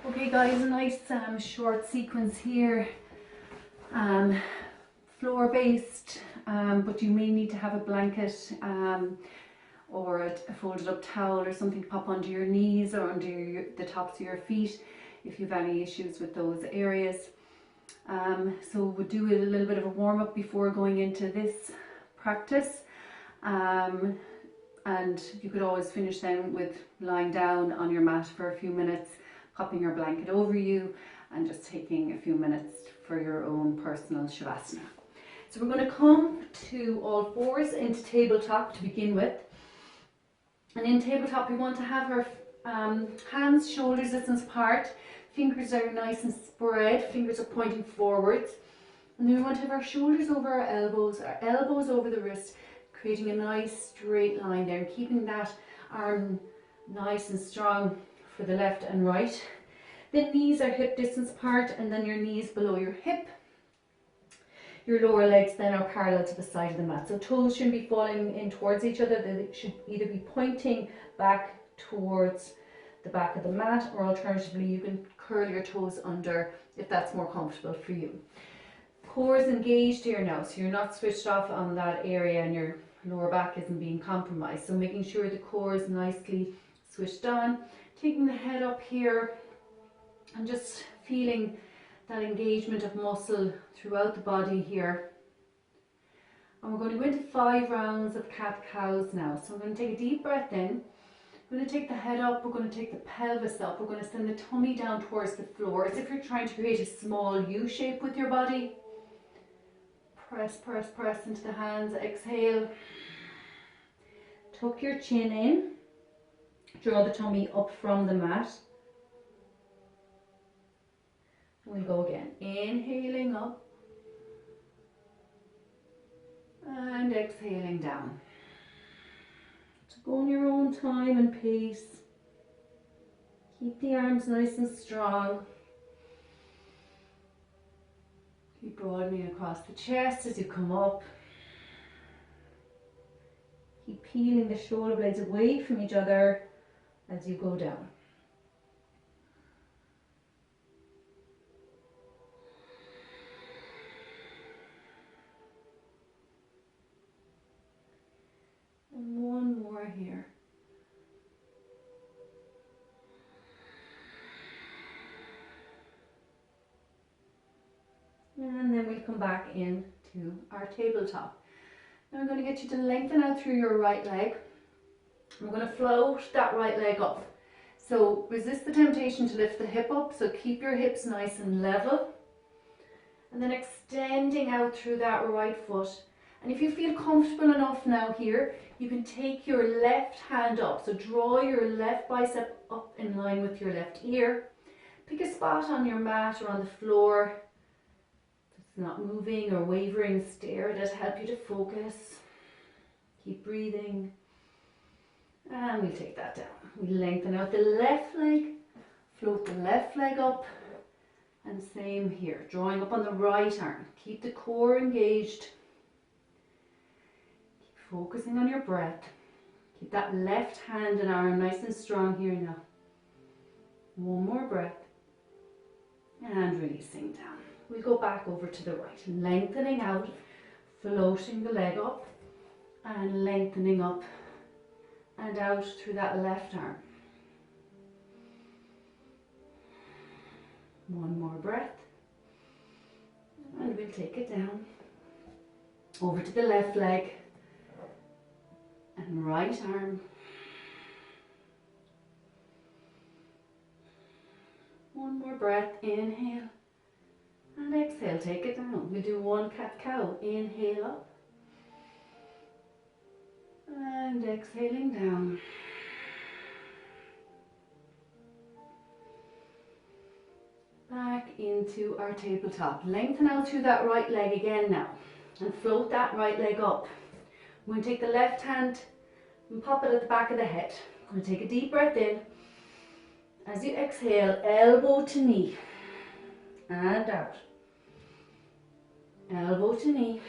Okay guys, a nice short sequence here, floor based, but you may need to have a blanket or a folded up towel or something to pop under your knees or under the tops of your feet if you have any issues with those areas. So we'll do a little bit of a warm up before going into this practice, and you could always finish then with lying down on your mat for a few minutes, popping your blanket over you and just taking a few minutes for your own personal Shavasana. So we're going to come to all fours into tabletop to begin with. And in tabletop we want to have our hands shoulders distance apart, fingers are nice and spread, fingers are pointing forwards. And then we want to have our shoulders over our elbows over the wrist, creating a nice straight line there and keeping that arm nice and strong for the left and right. The knees are hip distance apart and then your knees below your hip. Your lower legs then are parallel to the side of the mat. So toes shouldn't be falling in towards each other. They should either be pointing back towards the back of the mat, or alternatively you can curl your toes under if that's more comfortable for you. Core is engaged here now, so you're not switched off on that area and your lower back isn't being compromised. So making sure the core is nicely switched on, taking the head up here and just feeling that engagement of muscle throughout the body here. And we're going to go into 5 rounds of cat-cows now. So I'm going to take a deep breath in. We're going to take the head up, we're going to take the pelvis up, we're going to send the tummy down towards the floor as if you're trying to create a small U shape with your body. Press, press, press into the hands, exhale. Tuck your chin in, draw the tummy up from the mat. We'll go again, inhaling up and exhaling down. So go on your own time and pace. Keep the arms nice and strong. Keep broadening across the chest as you come up. Keep peeling the shoulder blades away from each other as you go down. And one more here. And then we'll come back into our tabletop. Now I'm going to get you to lengthen out through your right leg. I'm going to float that right leg up. So resist the temptation to lift the hip up, so keep your hips nice and level. And then extending out through that right foot. And if you feel comfortable enough now here, you can take your left hand up. So draw your left bicep up in line with your left ear. Pick a spot on your mat or on the floor. It's not moving or wavering. Stare at it, help you to focus. Keep breathing. And we'll take that down. We lengthen out the left leg, float the left leg up, and same here, drawing up on the right arm. Keep the core engaged. Keep focusing on your breath. Keep that left hand and arm nice and strong here now. One more breath. And releasing down. We'll go back over to the right, lengthening out, floating the leg up, and lengthening up and out through that left arm. One more breath. And we'll take it down. Over to the left leg and right arm. One more breath, inhale and exhale, take it down. We'll do one cat-cow. Inhale up and exhaling down. Back into our tabletop. Lengthen out through that right leg again now and float that right leg up. We're going to take the left hand and pop it at the back of the head. I'm going to take a deep breath in. As you exhale, elbow to knee and out. Elbow to knee.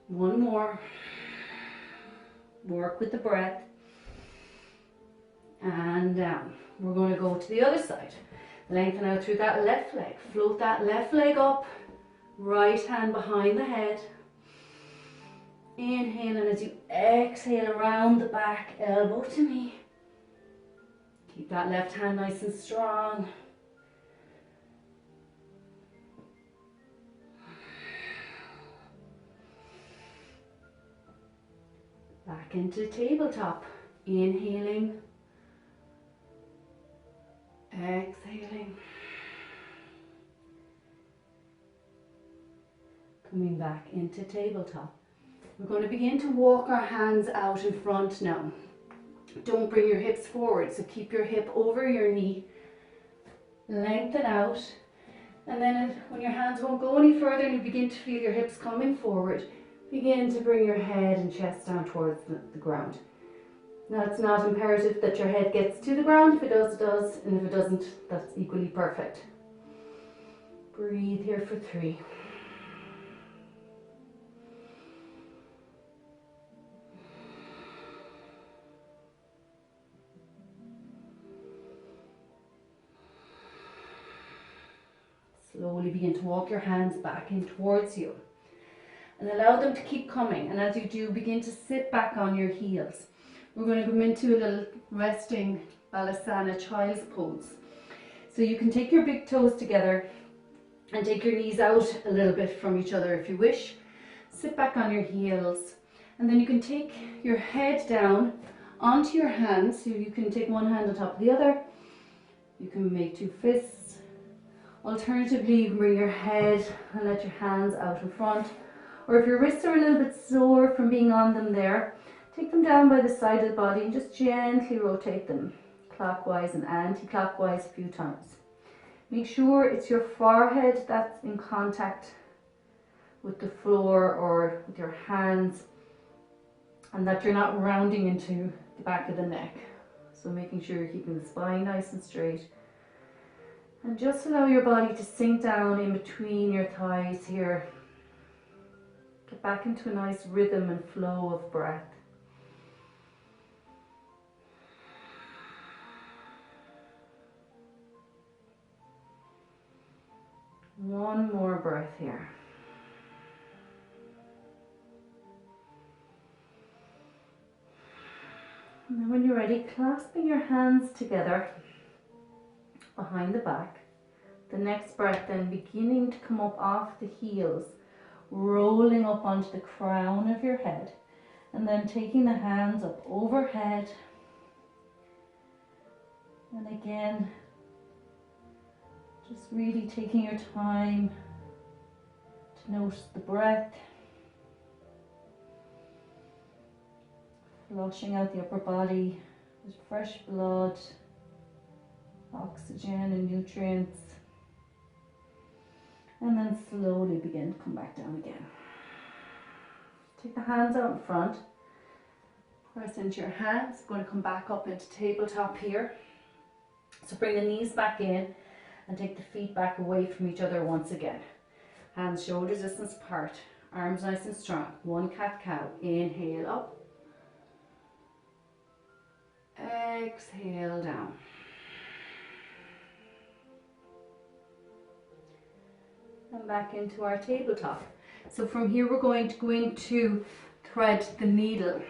One more. Work with the breath. and down. We're going to go to the other side. Lengthen out through that left leg. Float that left leg up. Right hand behind the head. Inhale, and as you exhale around the back, elbow to knee. Keep that left hand nice and strong. Back into tabletop. Inhaling. Exhaling. Coming back into tabletop. We're going to begin to walk our hands out in front now. Don't bring your hips forward, so keep your hip over your knee. Lengthen out. And then when your hands won't go any further and you begin to feel your hips coming forward, begin to bring your head and chest down towards the ground. Now, it's not imperative that your head gets to the ground. If it does, it does. And if it doesn't, that's equally perfect. Breathe here for 3. Slowly begin to walk your hands back in towards you. And allow them to keep coming. And as you do, begin to sit back on your heels. We're going to go into a little resting Balasana child's pose. So you can take your big toes together and take your knees out a little bit from each other if you wish. Sit back on your heels. And then you can take your head down onto your hands. So you can take one hand on top of the other. You can make 2 fists. Alternatively, you can bring your head and let your hands out in front. Or if your wrists are a little bit sore from being on them there, take them down by the side of the body and just gently rotate them clockwise and anti-clockwise a few times. Make sure it's your forehead that's in contact with the floor or with your hands, and that you're not rounding into the back of the neck. So making sure you're keeping the spine nice and straight. And just allow your body to sink down in between your thighs here. Get back into a nice rhythm and flow of breath. One more breath here. And then when you're ready, clasping your hands together behind the back. The next breath then beginning to come up off the heels, rolling up onto the crown of your head, and then taking the hands up overhead. And again, just really taking your time to notice the breath, flushing out the upper body with fresh blood, oxygen and nutrients, and then slowly begin to come back down again. Take the hands out in front, press into your hands. Going to come back up into tabletop here. So bring the knees back in and take the feet back away from each other once again. Hands shoulder distance apart, arms nice and strong. 1 cat-cow. Inhale up, exhale down. And back into our tabletop. So from here we're going to go into thread the needle.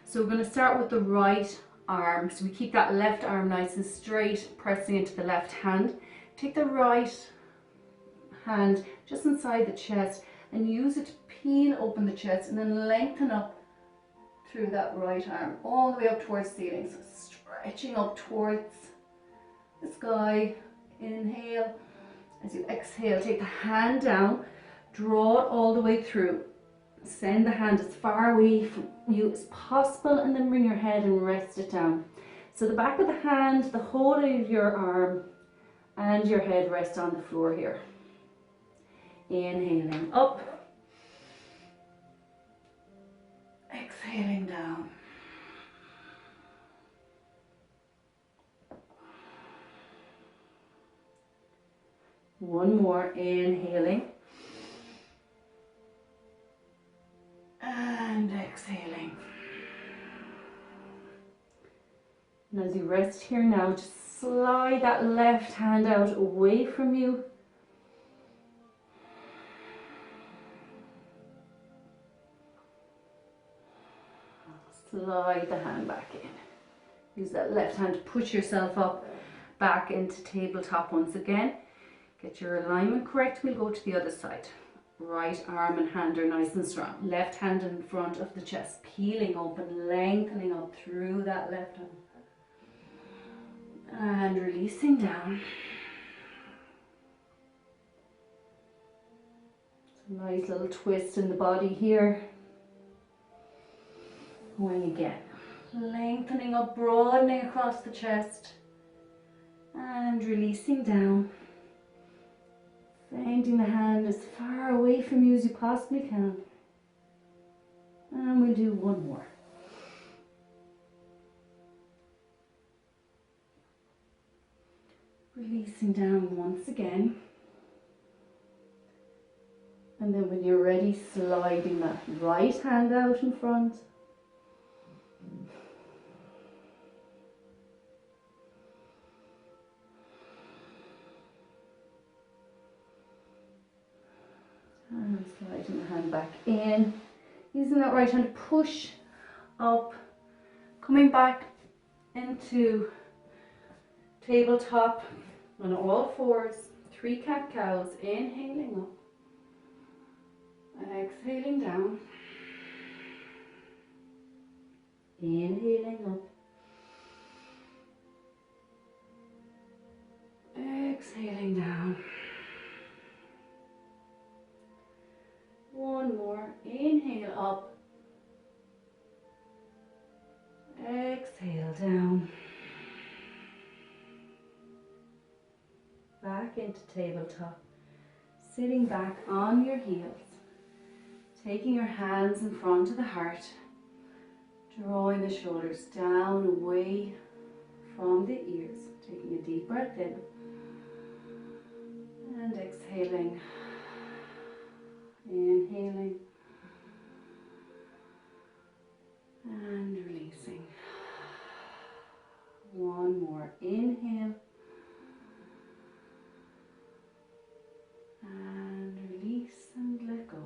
So we're going to start with the right arm. So we keep that left arm nice and straight, pressing into the left hand. Take the right hand just inside the chest and use it to peel open the chest and then lengthen up through that right arm all the way up towards the ceiling. So stretching up towards the sky. Inhale. As you exhale, take the hand down, draw it all the way through. Send the hand as far away from you as possible and then bring your head and rest it down. So the back of the hand, the whole of your arm and your head rest on the floor here. Inhaling up, exhaling down. One more, inhaling and exhaling. And as you rest here now, just slide that left hand out away from you. Slide the hand back in. Use that left hand to push yourself up back into tabletop once again. Get your alignment correct. We'll go to the other side. Right arm and hand are nice and strong. Left hand in front of the chest, peeling open, lengthening up through that left arm. And releasing down. It's a nice little twist in the body here. Going again. Lengthening up, broadening across the chest. And releasing down. Finding the hand as far away from you as you possibly can. And we'll do one more. Releasing down once again. And then when you're ready, sliding that right hand out in front. And sliding the hand back in. Using that right hand to push up. Coming back into tabletop on all fours. 3 cat-cows. Inhaling up. And exhaling down. Inhaling up. Exhaling down. One more. Inhale up. Exhale down. Back into tabletop. Sitting back on your heels. Taking your hands in front of the heart. Drawing the shoulders down away from the ears. Taking a deep breath in. And exhaling. Inhaling. And releasing. One more. Inhale. And release and let go.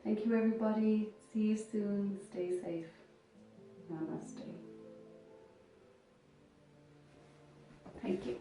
Thank you, everybody. See you soon. Stay safe. Namaste. Thank you.